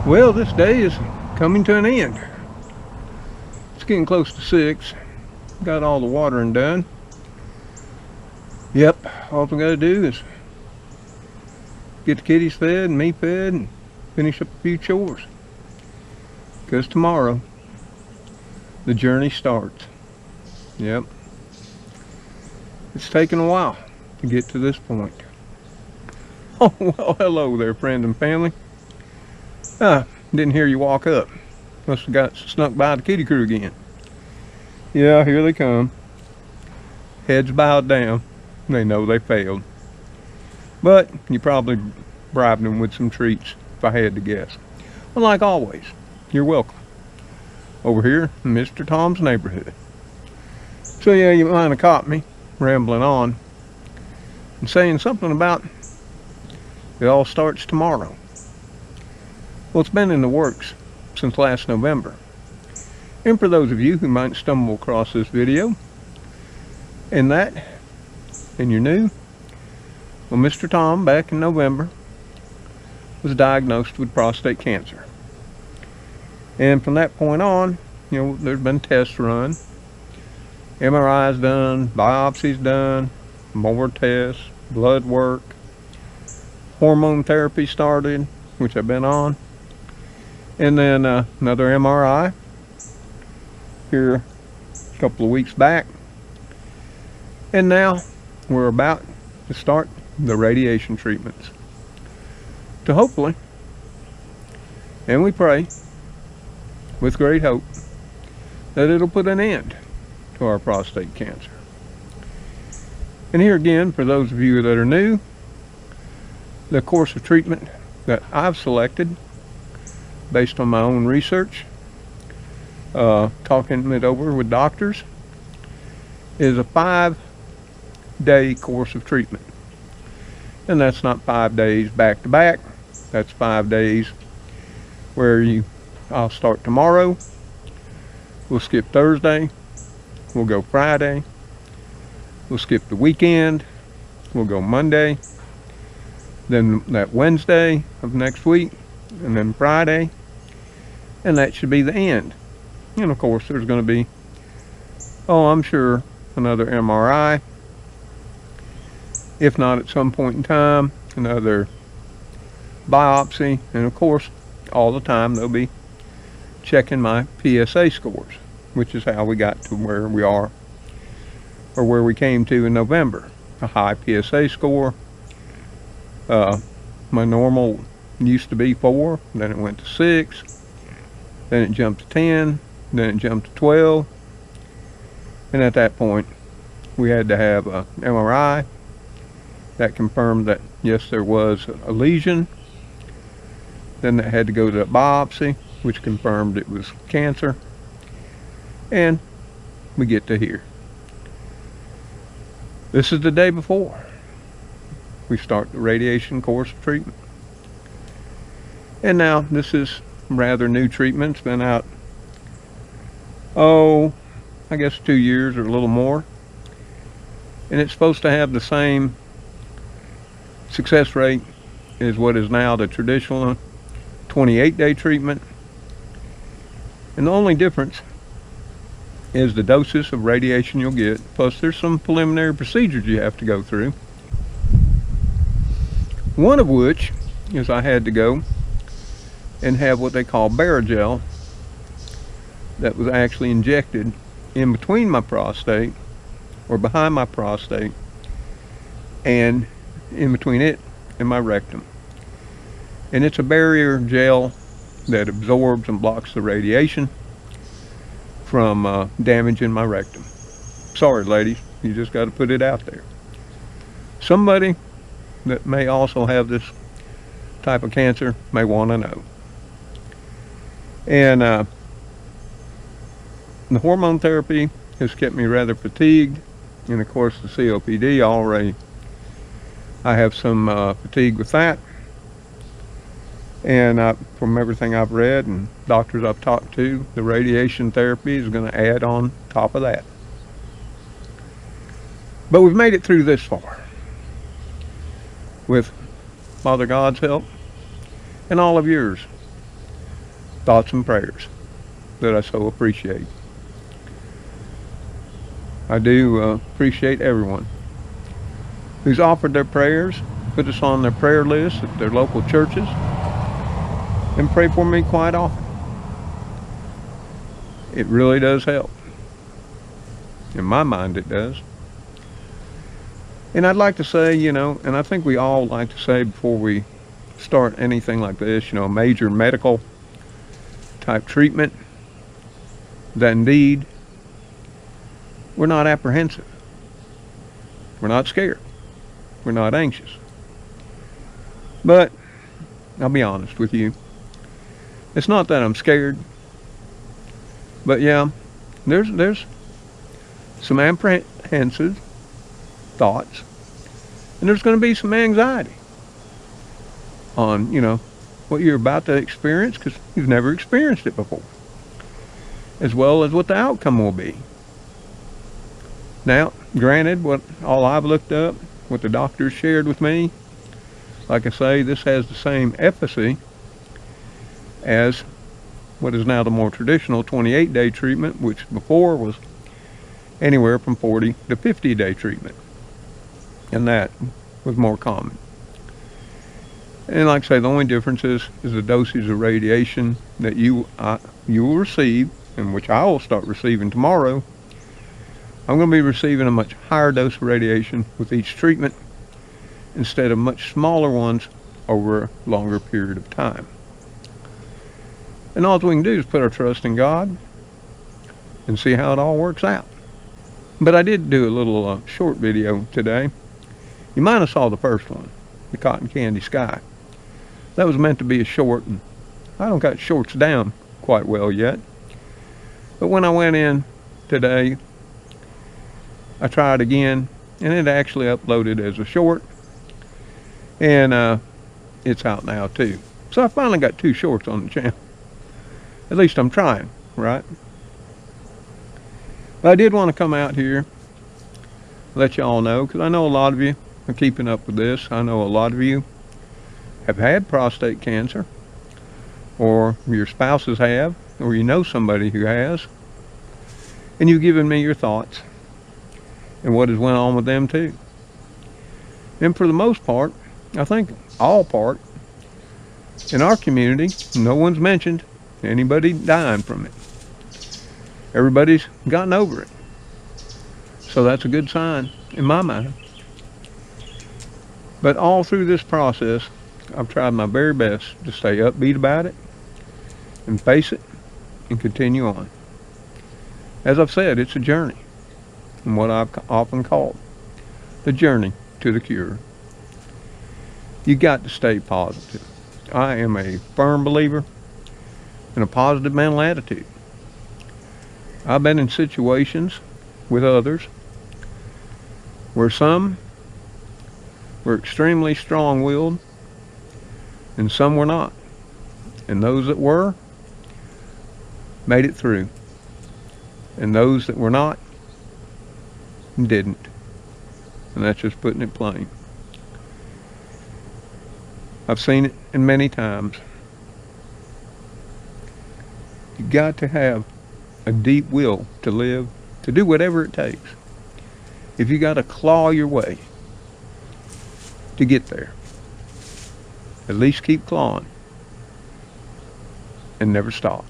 Well, this day is coming to an end. It's getting close to 6. Got all the watering done. Yep, all we gotta do is get the kitties fed and me fed and finish up a few chores. Because tomorrow, the journey starts. Yep. It's taken a while to get to this point. Oh, well, hello there, friend and family. Didn't hear you walk up. Must have got snuck by the kitty crew again. Yeah, here they come. Heads bowed down. They know they failed. But you probably bribed them with some treats, if I had to guess. Well, like always, you're welcome. Over here in Mr. Tom's neighborhood. So yeah, you might have caught me rambling on and saying something about it all starts tomorrow. Well, it's been in the works since last November. And for those of you who might stumble across this video and you're new, well, Mr. Tom back in November was diagnosed with prostate cancer. And from that point on, there's been tests run, MRIs done, biopsies done, more tests, blood work, hormone therapy started, which I've been on, and then another MRI here a couple of weeks back. And now we're about to start the radiation treatments to hopefully, and we pray with great hope, that it'll put an end to our prostate cancer. And here again, for those of you that are new, the course of treatment that I've selected based on my own research, talking it over with doctors, is a 5-day course of treatment. And that's not 5 days back to back. That's 5 days where I'll start tomorrow. We'll skip Thursday. We'll go Friday. We'll skip the weekend. We'll go Monday. Then that Wednesday of next week. And then Friday. And that should be the end. And of course there's going to be, I'm sure, another MRI. If not at some point in time, another biopsy. And of course, all the time they'll be checking my PSA scores, which is how we got to where we are, or where we came to in November. A high PSA score. My normal used to be 4, then it went to 6, then it jumped to 10, then it jumped to 12, and at that point we had to have a MRI that confirmed that yes, there was a lesion. Then that had to go to a biopsy, which confirmed it was cancer. And we get to here. This is the day before we start the radiation course of treatment. And now this is rather new treatment. It's been out, I guess 2 years or a little more. And it's supposed to have the same success rate as what is now the traditional 28-day treatment. And the only difference is the doses of radiation you'll get, plus there's some preliminary procedures you have to go through. One of which is I had to go and have what they call Barrigel that was actually injected in between my prostate, or behind my prostate, and in between it and my rectum. And it's a barrier gel that absorbs and blocks the radiation from damaging my rectum. Sorry ladies, you just got to put it out there. Somebody that may also have this type of cancer may want to know. And the hormone therapy has kept me rather fatigued, and of course the COPD already, I have some fatigue with that. And from everything I've read and doctors I've talked to, the radiation therapy is going to add on top of that. But we've made it through this far with Father God's help and all of yours. thoughts and prayers that I so appreciate. I do appreciate everyone who's offered their prayers, put us on their prayer list at their local churches, and pray for me quite often. It really does help. In my mind, it does. And I'd like to say, and I think we all like to say before we start anything like this, a major medical type treatment, that indeed we're not apprehensive. We're not scared. We're not anxious. But I'll be honest with you. It's not that I'm scared. But yeah, there's some apprehensive thoughts. And there's going to be some anxiety on, what you're about to experience, because you've never experienced it before. As well as what the outcome will be. Now, granted, all I've looked up, what the doctors shared with me, like I say, this has the same efficacy as what is now the more traditional 28-day treatment, which before was anywhere from 40 to 50-day treatment. And that was more common. And like I say, the only difference is the dosage of radiation that you will receive, and which I will start receiving tomorrow. I'm going to be receiving a much higher dose of radiation with each treatment instead of much smaller ones over a longer period of time. And all we can do is put our trust in God and see how it all works out. But I did do a little short video today. You might have saw the first one, the Cotton Candy Sky. That was meant to be a short, and I don't got shorts down quite well yet. But when I went in today, I tried again, and it actually uploaded as a short, and it's out now too. So I finally got 2 shorts on the channel. At least I'm trying, right? But I did want to come out here, let y'all know, because I know a lot of you are keeping up with this. I know a lot of you have had prostate cancer, or your spouses have, or you know somebody who has, and you've given me your thoughts and what has went on with them too. And for the most part, I think all part, in our community, no one's mentioned anybody dying from it. Everybody's gotten over it. So that's a good sign in my mind. But all through this process, I've tried my very best to stay upbeat about it and face it and continue on. As I've said, it's a journey, and what I've often called the journey to the cure. You got to stay positive. I am a firm believer in a positive mental attitude. I've been in situations with others where some were extremely strong-willed and some were not. And those that were made it through. And those that were not didn't. And that's just putting it plain. I've seen it in many times. You got to have a deep will to live, to do whatever it takes. If you got to claw your way to get there, at least keep clawing and never stop.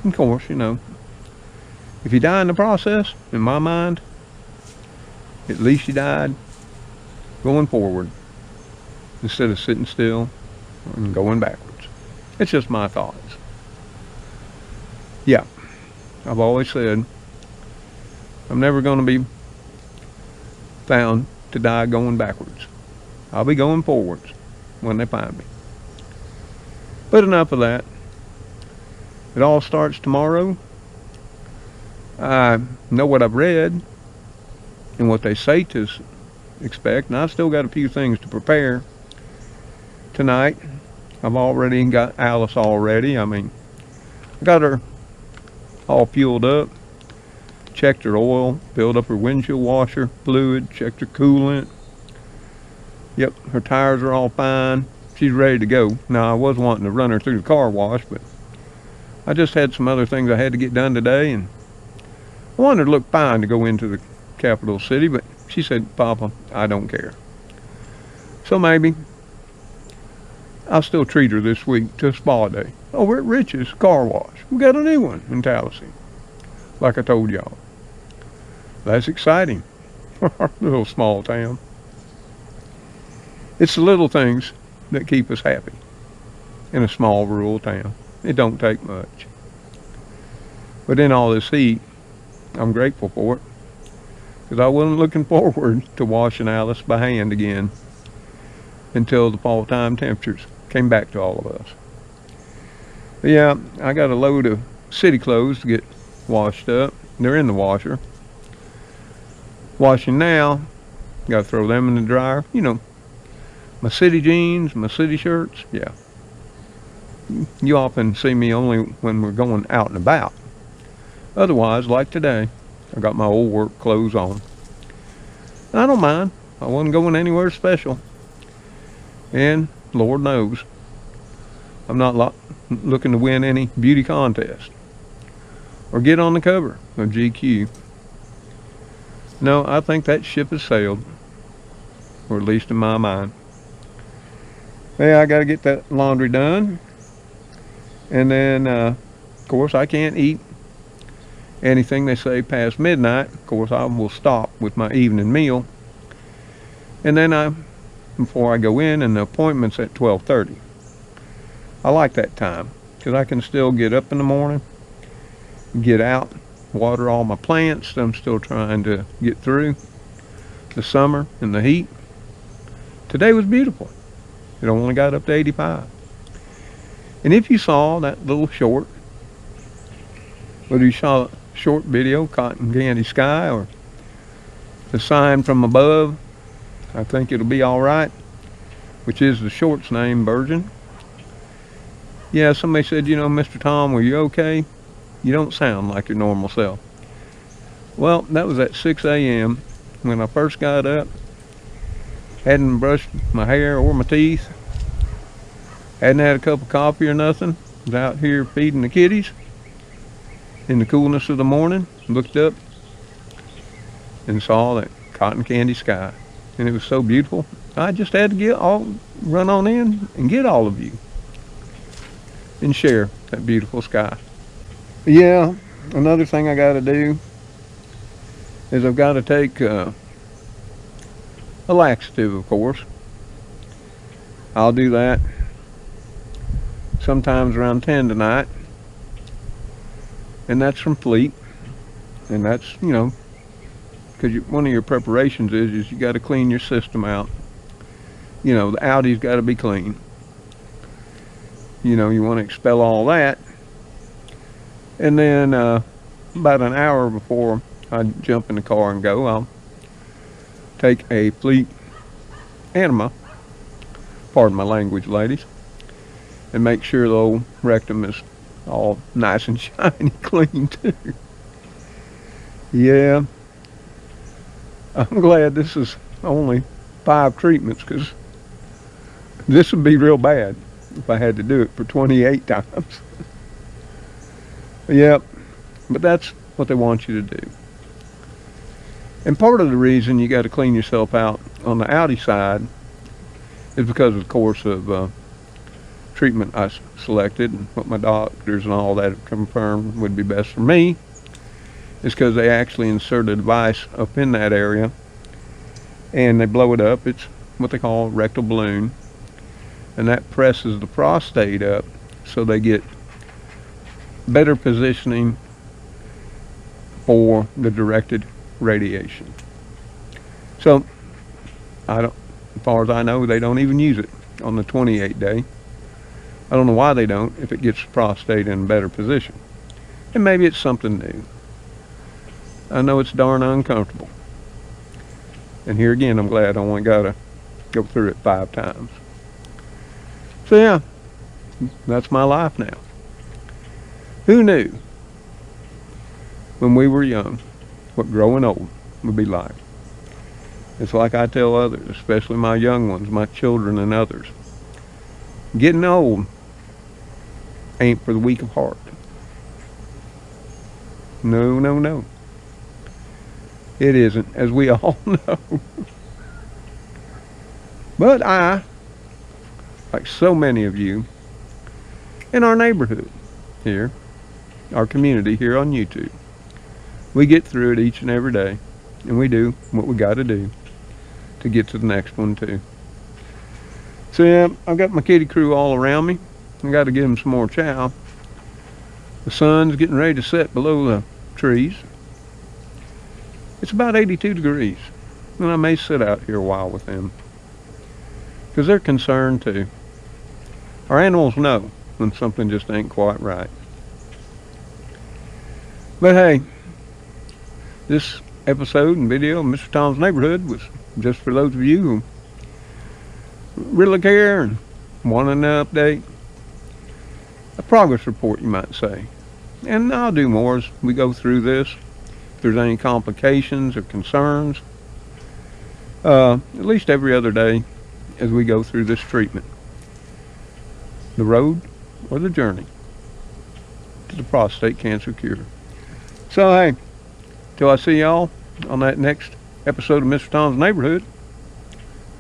Of course, if you die in the process, in my mind, at least you died going forward instead of sitting still and going backwards. It's just my thoughts. Yeah, I've always said I'm never going to be found to die going backwards. I'll be going forwards when they find me. But enough of that. It all starts tomorrow. I know what I've read and what they say to expect, and I've still got a few things to prepare. Tonight, I've already got Alice all ready. I got her all fueled up, checked her oil, filled up her windshield washer fluid, checked her coolant. Yep, her tires are all fine. she's ready to go. Now, I was wanting to run her through the car wash, but I just had some other things I had to get done today, and I wanted her to look fine to go into the capital city, but she said, Papa, I don't care. So maybe I'll still treat her this week to a spa day over at Rich's Car Wash. We got a new one in Tallahassee, like I told y'all. That's exciting for our little small town. It's the little things that keep us happy in a small rural town. It don't take much. But in all this heat, I'm grateful for it, because I wasn't looking forward to washing Alice by hand again until the fall time temperatures came back to all of us. But yeah, I got a load of city clothes to get washed up. They're in the washer. Washing now, got to throw them in the dryer. You know, my city jeans, my city shirts, yeah. You often see me only when we're going out and about. Otherwise, like today, I got my old work clothes on. I don't mind. I wasn't going anywhere special. And Lord knows, I'm not looking to win any beauty contest or get on the cover of GQ. No, I think that ship has sailed, or at least in my mind. Yeah, I got to get that laundry done. And then, of course, I can't eat anything they say past midnight. Of course, I will stop with my evening meal. And then before I go in, and the appointment's at 12:30. I like that time, because I can still get up in the morning, get out, water all my plants that I'm still trying to get through the summer and the heat. Today was beautiful. It only got up to 85. And if you saw that little short, whether you saw a short video, Cotton Candy Sky, or the sign from above, I think it'll be all right, which is the short's name, Virgin. Yeah, somebody said, you know, Mr. Tom, were you okay? You don't sound like your normal self. Well, that was at 6 a.m. when I first got up. Hadn't brushed my hair or my teeth. Hadn't had a cup of coffee or nothing. Was out here feeding the kitties in the coolness of the morning. Looked up and saw that cotton candy sky. And it was so beautiful. I just had to run on in and get all of you and share that beautiful sky. Yeah, another thing I got to do is I've got to take a laxative, of course. I'll do that sometimes around 10 tonight, and that's from Fleet. And that's, you know, because one of your preparations is you got to clean your system out. You know, the Audi's got to be clean. You know, you want to expel all that. And then about an hour before I jump in the car and go, I'll take a Fleet enema, pardon my language, ladies, and make sure the old rectum is all nice and shiny clean too. Yeah, I'm glad this is only 5 treatments, because this would be real bad if I had to do it for 28 times. Yep, but that's what they want you to do. And part of the reason you got to clean yourself out on the Audi side is because of the course of treatment I selected, and what my doctors and all that have confirmed would be best for me, is because they actually insert a device up in that area and they blow it up. It's what they call a rectal balloon, and that presses the prostate up so they get better positioning for the directed radiation. So as far as I know, they don't even use it on the 28 day. I don't know why they don't, if it gets the prostate in a better position. And maybe it's something new. I know it's darn uncomfortable. And here again, I'm glad I only got to go through it 5 times. So yeah, that's my life now. Who knew when we were young what growing old would be like? It's like I tell others, especially my young ones, my children and others. Getting old ain't for the weak of heart. No, no, no. It isn't, as we all know. But I, like so many of you in our neighborhood here, our community here on YouTube, we get through it each and every day, and we do what we got to do to get to the next one too. So yeah, I've got my kitty crew all around me. I got to give them some more chow. The sun's getting ready to set below the trees. It's about 82 degrees, and I may sit out here a while with them because they're concerned too. Our animals know when something just ain't quite right. But hey, this episode and video of Mr. Tom's Neighborhood was just for those of you who really care and want an update. A progress report, you might say. And I'll do more as we go through this. If there's any complications or concerns, at least every other day as we go through this treatment. The road or the journey to the prostate cancer cure. So hey, till I see y'all on that next episode of Mr. Tom's Neighborhood,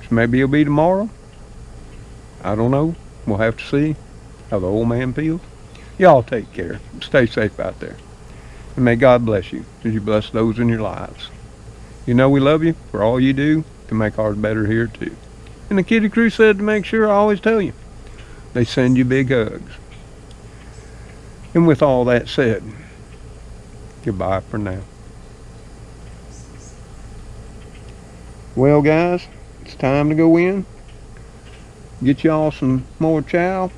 which maybe it'll be tomorrow. I don't know. We'll have to see how the old man feels. Y'all take care. Stay safe out there. And may God bless you as you bless those in your lives. You know we love you for all you do to make ours better here too. And the kitty crew said to make sure I always tell you, they send you big hugs. And with all that said, goodbye for now. Well guys, it's time to go in. Get y'all some more chow.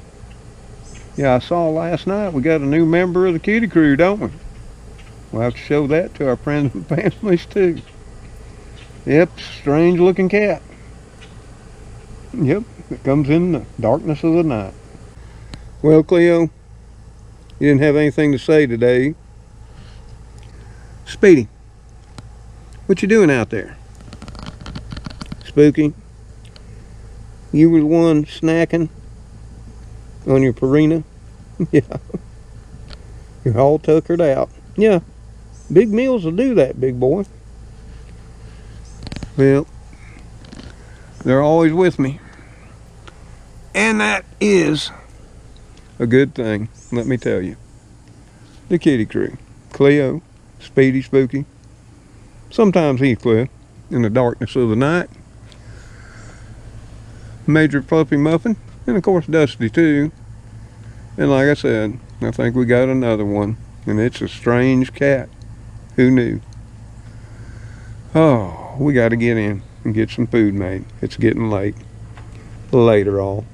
Yeah, I saw last night we got a new member of the kitty crew, don't we? We'll have to show that to our friends and families too. Yep, strange looking cat. Yep, it comes in the darkness of the night. Well, Cleo, you didn't have anything to say today. Speedy, what you doing out there? Spooky, you were the one snacking on your Purina? Yeah. You're all tuckered out. Yeah. Big meals will do that, big boy. Well, they're always with me. And that is a good thing, let me tell you. The kitty crew. Cleo, Speedy, Spooky. Sometimes Heathcliff in the darkness of the night. Major Puppy Muffin. And of course Dusty too. And like I said, I think we got another one. And it's a strange cat. Who knew? Oh, we got to get in and get some food made. It's getting late. Later all.